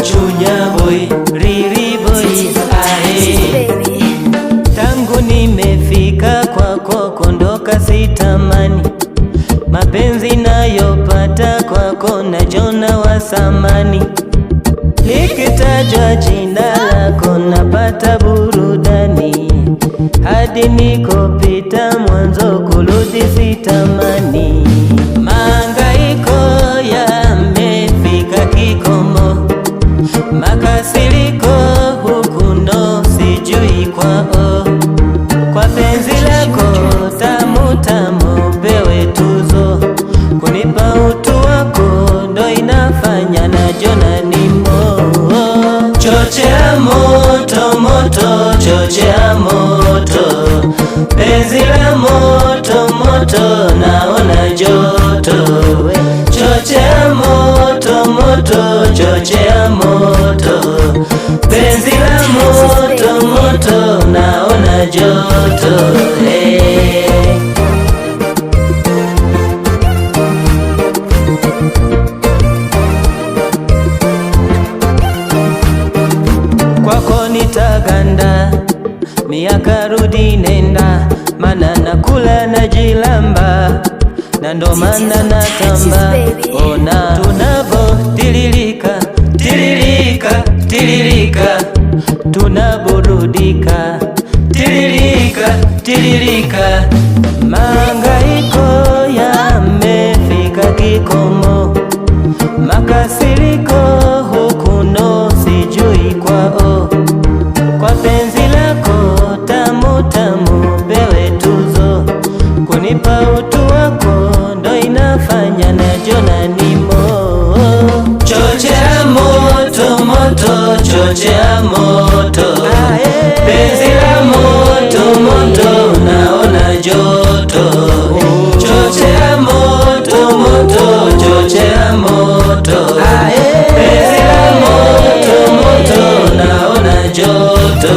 Chunya boy, Riri boy, ae. Tangu nimefika kwako kondoka sitamani, mapenzi nayopata kwako najona wa samani. Likitajwa jina lako napata burudani, hadi nikopita mwanzo kurudi sitamani. Mahangaiko yamefika kikomo, makasiriko huku ndo sijui kwao. Kwa penzi lako tamu tamu pewe tuzo, kunipa utu wako ndo inafanya najona nimo. Chochea moto moto, chochea moto, penzi la moto moto naona joto. Chochea moto moto, chochea moto, penzi la moto moto naona joto. Kwako nitaganda, miaka rudi nenda, mana nakula na jilamba, na ndo mana natamba. Ona tunavo tiririka, tiririka, tiririka, tunaburudika, tiririka, tiririka. Mahangaiko yamefika kikomo, makasiriko huku ndo sijui kwao. Kwa penzi lako tamu tamu pewe tuzo, kunipa utu wako ndo inafanya najona nimo. Chochea moto moto, chochea moto, penzi la moto moto naona joto. Chochea moto moto, chochea moto, penzi la moto moto naona joto.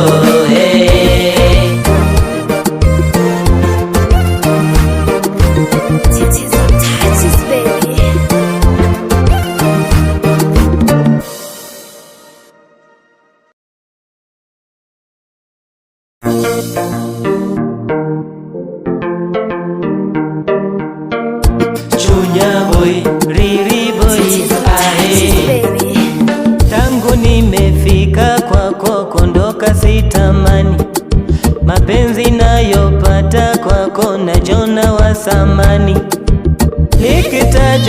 Chunya boy, Riri boy, ae. Tangu nimefika kwako kondoka sitamani, mapenzi nayopata kwako najona wa samani. Likitajwa